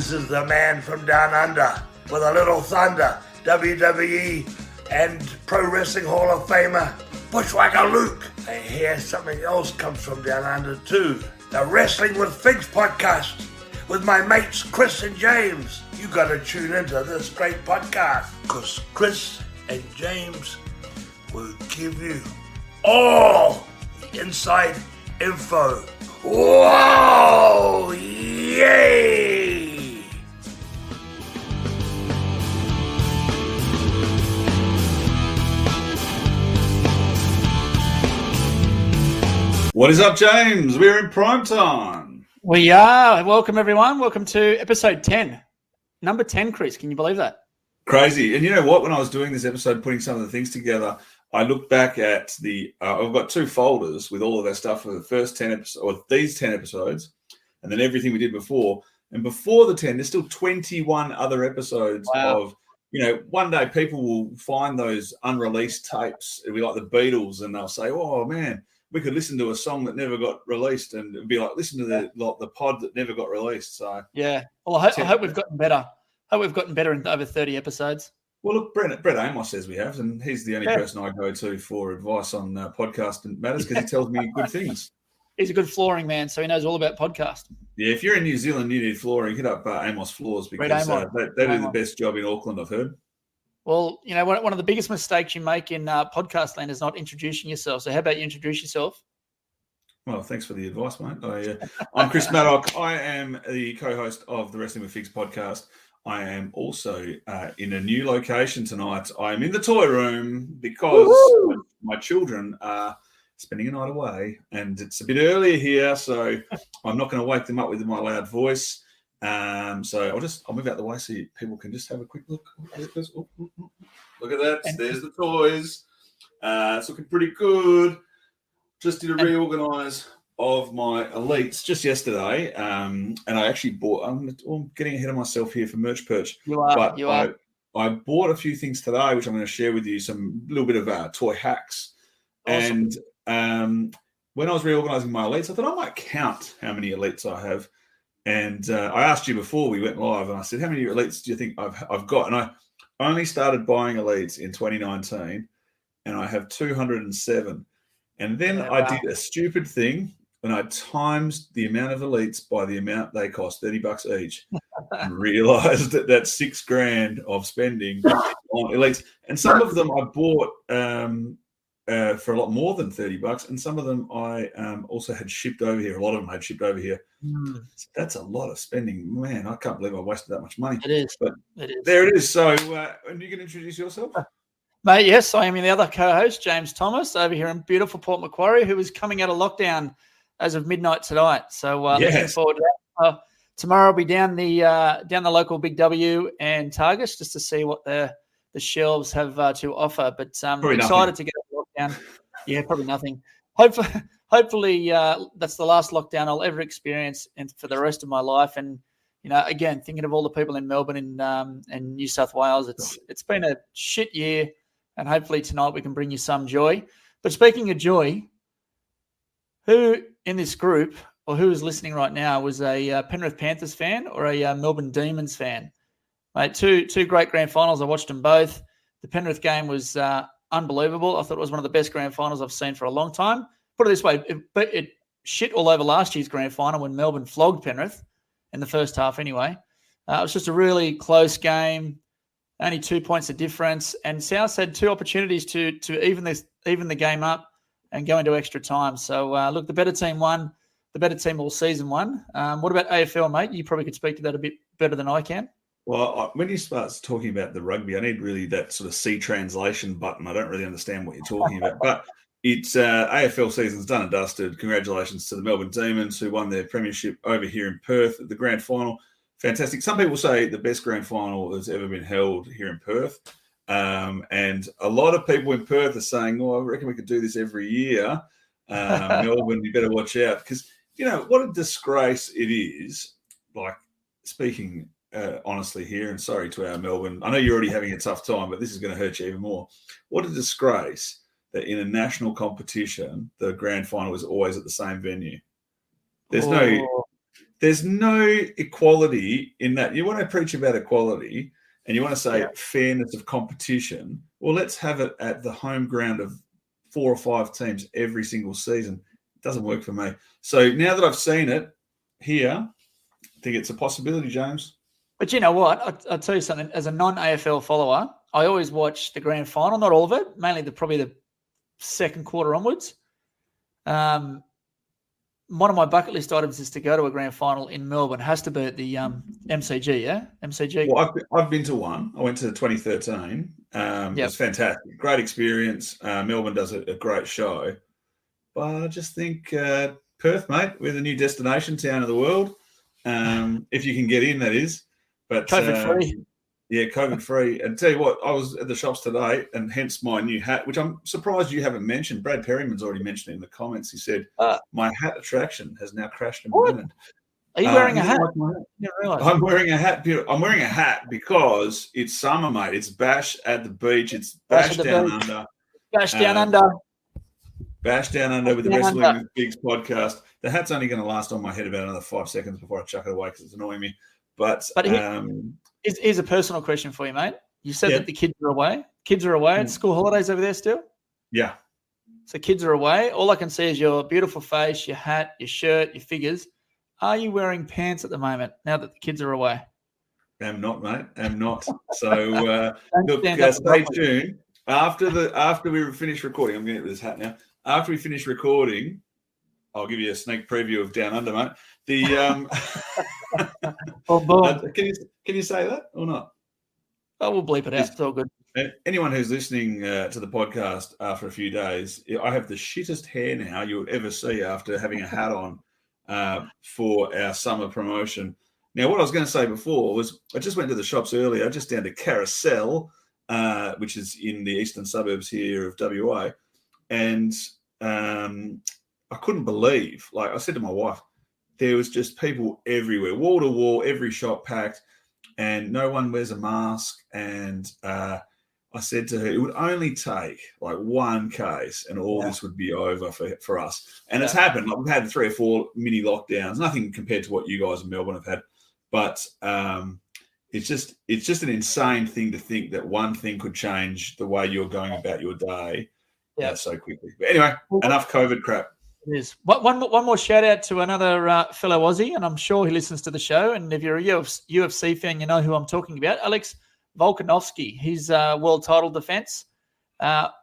This is the man from down under with a little thunder, WWE and Pro Wrestling Hall of Famer, Bushwhacker Luke. I hear something else comes from down under too. The Wrestling with Figs podcast with my mates Chris and James. You gotta tune into this great podcast because Chris and James will give you all the inside info. Whoa! Yay! What is up, James? We're in prime time. We are. Welcome, everyone. Welcome to episode 10. Number 10, Chris. Can you believe that? Crazy. And you know what? When I was doing this episode, putting some of the things together, I looked back at the I've got two folders with all of that stuff for the first 10 episodes, or these 10 episodes, and then everything we did before. And before the 10, there's still 21 other episodes of, you know, one day people will find those unreleased tapes. It'll be like the Beatles, and they'll say, oh, man, we could listen to a song that never got released, and it'd be like, listen to the pod that never got released. So yeah. Well, I hope we've gotten better. I hope we've gotten better in over 30 episodes. Well, look, Brett Amos says we have, and he's the only person I go to for advice on podcast and matters because he tells me good things. He's a good flooring man, so he knows all about podcast. Yeah, if you're in New Zealand, you need flooring, hit up Amos Floors because they do the best job in Auckland, I've heard. Well, you know, one of the biggest mistakes you make in podcast land is not introducing yourself. So how about you introduce yourself? Well, thanks for the advice, mate. I'm Chris Maddock. I am the co-host of the Wrestling with Figs podcast. I am also in a new location tonight. I am in the toy room because my children are spending a night away, and it's a bit earlier here, so I'm not going to wake them up with my loud voice. So I'll move out the way so people can just have a quick look. Look at that. There's the toys. It's looking pretty good. Just did a reorganise of my elites just yesterday, and I actually bought. I'm getting ahead of myself here for merch perch. You are. I bought a few things today, which I'm going to share with you. Some little bit of toy hacks. Awesome. And when I was reorganising my elites, I thought I might count how many elites I have. And I asked you before we went live, and I said, "How many elites do you think I've got?" And I only started buying elites in 2019, and I have 207. And then I did a stupid thing. And I times the amount of elites by the amount they cost, $30 each, and realised that that's $6,000 of spending on elites. And some of them I bought for a lot more than $30, and some of them I also had shipped over here. A lot of them had shipped over here. So that's a lot of spending. Man, I can't believe I wasted that much money. It is. But it is. There it is. So, and you can introduce yourself? Mate, yes, I am the other co-host, James Thomas, over here in beautiful Port Macquarie, who is coming out of lockdown as of midnight tonight. So looking forward to that. Tomorrow I'll be down the local Big W and Targus just to see what the shelves have to offer. But I'm excited to get out of lockdown. Yeah, probably nothing. Hopefully that's the last lockdown I'll ever experience and for the rest of my life. And, you know, again, thinking of all the people in Melbourne and New South Wales, it's been a shit year, and hopefully tonight we can bring you some joy. But speaking of joy, who in this group or who is listening right now was a Penrith Panthers fan or a Melbourne Demons fan? Mate, two great grand finals. I watched them both. The Penrith game was unbelievable. I thought it was one of the best grand finals I've seen for a long time. Put it this way, it shit all over last year's grand final when Melbourne flogged Penrith in the first half anyway. It was just a really close game, only 2 points of difference. And South had two opportunities to even the game up and go into extra time. So, look, the better team won. The better team all season won. What about AFL, mate? You probably could speak to that a bit better than I can. Well, when you start talking about the rugby, I need really that sort of C translation button. I don't really understand what you're talking about. But it's AFL season's done and dusted. Congratulations to the Melbourne Demons who won their premiership over here in Perth at the grand final. Fantastic. Some people say the best grand final that's ever been held here in Perth. And a lot of people in Perth are saying, I reckon we could do this every year. Melbourne, you better watch out. Because, you know, what a disgrace it is, like, speaking honestly here, and sorry to our Melbourne. I know you're already having a tough time, but this is going to hurt you even more. What a disgrace that in a national competition, the grand final is always at the same venue. There's there's no equality in that. You want to preach about equality and you want to say fairness of competition. Well, let's have it at the home ground of 4 or 5 teams every single season. It doesn't work for me. So now that I've seen it here, I think it's a possibility, James. But you know what? I'll tell you something. As a non-AFL follower, I always watch the grand final, not all of it, mainly probably the second quarter onwards. One of my bucket list items is to go to a grand final in Melbourne. It has to be at the MCG, yeah? MCG. Well, I've been to one. I went to 2013. It was fantastic. Great experience. Melbourne does a great show. But I just think Perth, mate, we're the new destination town of the world. If you can get in, that is. But COVID-free. Yeah, COVID-free. And tell you what, I was at the shops today, and hence my new hat, which I'm surprised you haven't mentioned. Brad Perryman's already mentioned it in the comments. He said, my hat attraction has now crashed and burned. Are you wearing a hat? I'm wearing a hat. I'm wearing a hat because it's summer, mate. It's bash at the beach. It's bash down under. Bash down under. Bash down under with the Wrestling with Bigs podcast. The hat's only going to last on my head about another 5 seconds before I chuck it away because it's annoying me. But here's a personal question for you, mate. You said that the kids are away. Kids are away at school holidays over there still? Yeah. So kids are away. All I can see is your beautiful face, your hat, your shirt, your figures. Are you wearing pants at the moment now that the kids are away? I'm not, mate. I'm not. So look, stay tuned. After we finish recording, I'm going to get this hat now. After we finish recording, I'll give you a sneak preview of Down Under, mate. Can you say that or not? Oh, we'll bleep it out. It's all good. Anyone who's listening to the podcast after a few days, I have the shittest hair now you would ever see after having a hat on for our summer promotion. Now, what I was going to say before was I just went to the shops earlier, just down to Carousel, which is in the eastern suburbs here of WA, and I couldn't believe, like I said to my wife, there was just people everywhere, wall to wall, every shop packed, and no one wears a mask. And I said to her, it would only take like one case and all this would be over for us. And it's happened. Like, we've had 3 or 4 mini lockdowns, nothing compared to what you guys in Melbourne have had. But it's just an insane thing to think that one thing could change the way you're going about your day so quickly. But anyway, enough COVID crap. It is. One more shout out to another fellow Aussie, and I'm sure he listens to the show. And if you're a UFC fan, you know who I'm talking about. Alex Volkanovski. His world title defense. I'm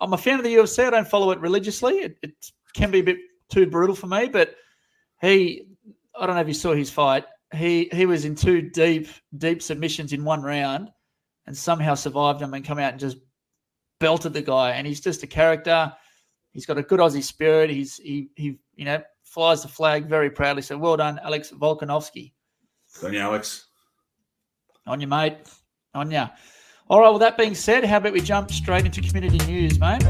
a fan of the UFC. I don't follow it religiously. It can be a bit too brutal for me, but I don't know if you saw his fight. He was in 2 deep submissions in one round and somehow survived them and come out and just belted the guy. And he's just a character. He's got a good Aussie spirit. He flies the flag very proudly. So well done, Alex Volkanovski. On you, Alex. On you, mate. On you. All right, well, that being said, how about we jump straight into community news, mate?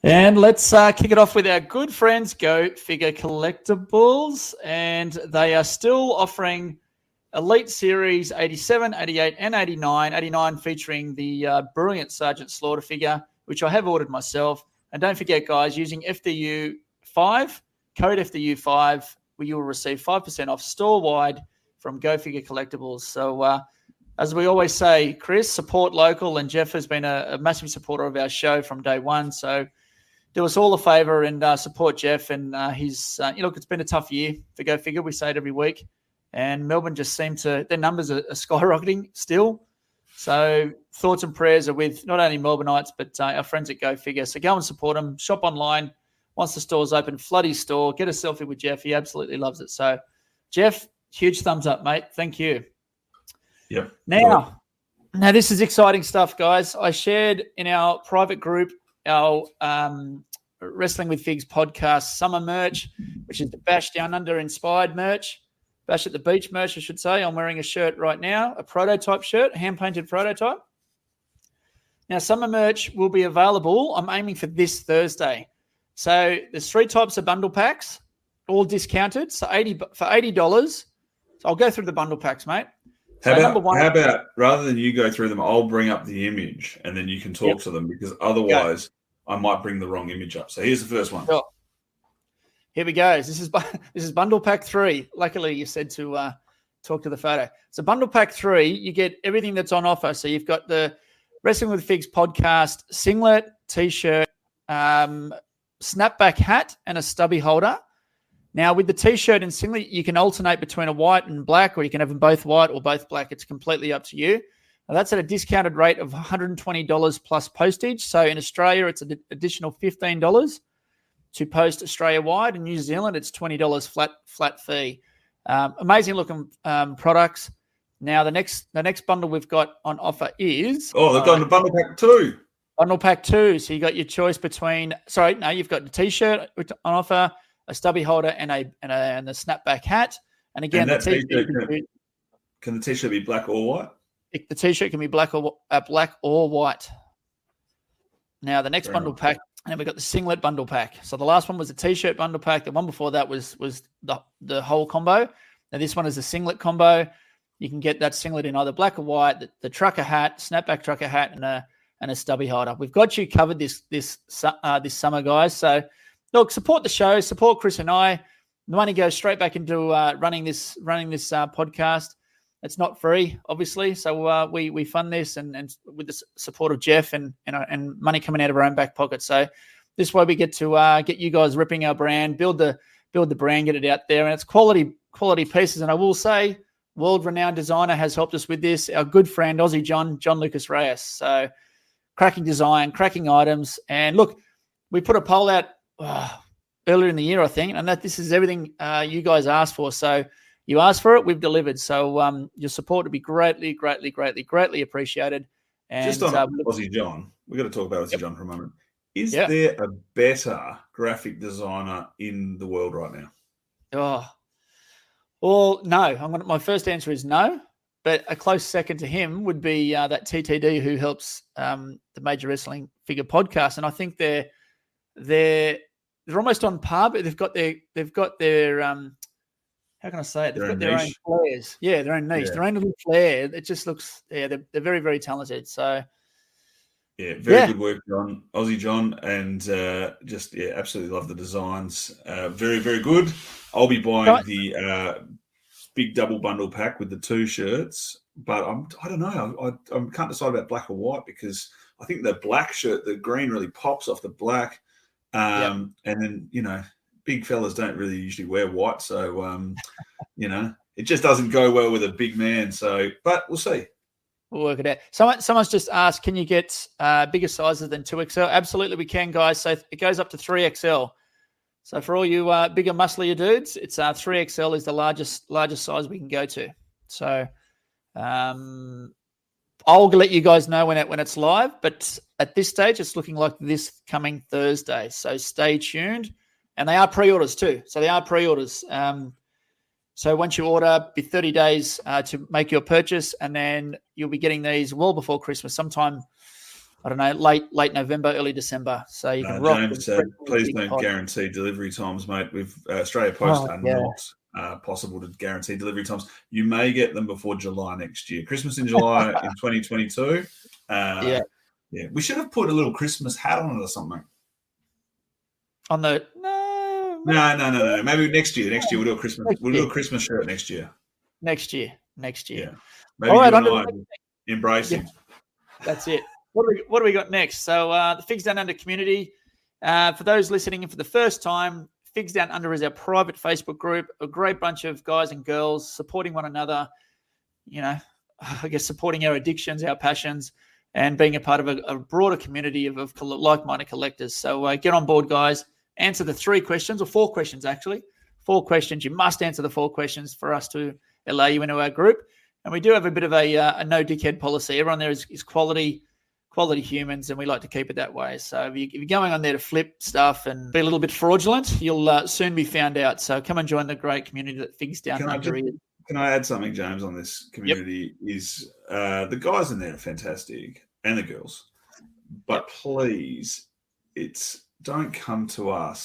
And let's kick it off with our good friends, Go Figure Collectibles. And they are still offering Elite Series 87, 88, and 89. 89 featuring the brilliant Sergeant Slaughter figure, which I have ordered myself. And don't forget, guys, using FDU5, code FDU5, where you will receive 5% off store-wide from Go Figure Collectibles. So, as we always say, Chris, support local, and Jeff has been a massive supporter of our show from day one. So do us all a favour and support Jeff. And look, it's been a tough year for Go Figure. We say it every week. And Melbourne just seem to, their numbers are skyrocketing still. So thoughts and prayers are with not only Melbourneites, but our friends at Go Figure. So go and support them. Shop online. Once the store's open, flood his store. Get a selfie with Jeff. He absolutely loves it. So, Jeff, huge thumbs up, mate. Thank you. Yep. Now this is exciting stuff, guys. I shared in our private group our Wrestling with Figs podcast summer merch, which is the Bash Down Under inspired merch. Bash at the Beach merch, I should say. I'm wearing a shirt right now, a prototype shirt, hand-painted prototype. Now, summer merch will be available. I'm aiming for this Thursday. So there's 3 types of bundle packs. all discounted. So for $80. So I'll go through the bundle packs, mate. How about rather than you go through them, I'll bring up the image and then you can talk to them, because otherwise I might bring the wrong image up. So here's the first one. Sure. Here we go. This is bundle pack 3. Luckily, you said to talk to the photo. So bundle pack 3, you get everything that's on offer. So you've got the Wrestling with Figs podcast, singlet, t-shirt, snapback hat, and a stubby holder. Now, with the t-shirt and singlet, you can alternate between a white and black, or you can have them both white or both black. It's completely up to you. Now, that's at a discounted rate of $120 plus postage. So in Australia, it's an additional $15 to post Australia-wide. In New Zealand, it's $20 flat fee. Amazing looking products. Now, the next bundle we've got on offer is... Oh, they've got the bundle pack 2. Bundle pack 2. So you got your choice between... Sorry, no, you've got the t-shirt on offer, a stubby holder, and a snapback hat. And again, and can the t-shirt be black or white? The t-shirt can be black or white. Now, the next bundle pack, and then we've got the singlet bundle pack. So the last one was the t-shirt bundle pack. The one before that was the whole combo. Now this one is a singlet combo. You can get that singlet in either black or white, the trucker hat, snapback trucker hat, and a stubby holder. We've got you covered this summer, guys. So look, support the show, support Chris and I. The money goes straight back into running this podcast. It's not free, obviously. So we fund this and with the support of Jeff and money coming out of our own back pocket. So this way we get to get you guys ripping our brand, build the brand, get it out there, and it's quality pieces. And I will say, world-renowned designer has helped us with this. Our good friend Aussie John Lucas Reyes. So cracking design, cracking items, and look, we put a poll out earlier in the year, I think, and that this is everything you guys asked for. So you asked for it, we've delivered. So your support would be greatly appreciated. And just on Aussie John, we've got to talk about Aussie John for a moment. Is there a better graphic designer in the world right now? Oh, well, no. My first answer is no. But a close second to him would be that TTD who helps the Major Wrestling Figure podcast, and I think they're almost on par, but they've got their how can I say it? They've got their own flares. Yeah, their own niche, their own little flair. It just looks, they're very, very talented. So, very good work, John, Aussie John, and absolutely love the designs. Very, very good. I'll be buying the big double bundle pack with the 2 shirts, but I don't know. I can't decide about black or white, because I think the black shirt, the green really pops off the black, and then big fellas don't really usually wear white, so it just doesn't go well with a big man. So, but we'll see. We'll work it out. Someone's just asked, can you get bigger sizes than 2XL? Absolutely, we can, guys. So it goes up to 3XL. So for all you bigger, musclier dudes, it's 3XL is the largest size we can go to. So I'll let you guys know when it's live. But at this stage, it's looking like this coming Thursday. So stay tuned. And they are pre-orders too. So they are pre-orders. So once you order, be 30 days to make your purchase, and then you'll be getting these well before Christmas, sometime, I don't know, late November, early December. So you can rock. James, please don't guarantee delivery times, mate. With Australia Post not possible to guarantee delivery times. You may get them before July next year. Christmas in July in 2022. We should have put a little Christmas hat on it or something. On the No. Maybe next year. Next year we'll do a Christmas. We'll do a Christmas shirt next year. Next year. Yeah. Maybe all right, you and I embrace him. That's it. What do we got next? So the Figs Down Under community. For those listening in for the first time, Figs Down Under is our private Facebook group. A great bunch of guys and girls supporting one another. I guess supporting our addictions, our passions, and being a part of a broader community of like-minded collectors. So get on board, guys. Answer the 3 questions, or 4 questions, actually. 4 questions. You must answer the 4 questions for us to allow you into our group. And we do have a bit of a no dickhead policy. Everyone there is quality humans, and we like to keep it that way. So if you're going on there to flip stuff and be a little bit fraudulent, you'll soon be found out. So come and join the great community that Figs Down Under is. Can I add something, James, on this community? Yep. Is the guys in there are fantastic, and the girls. But please, don't come to us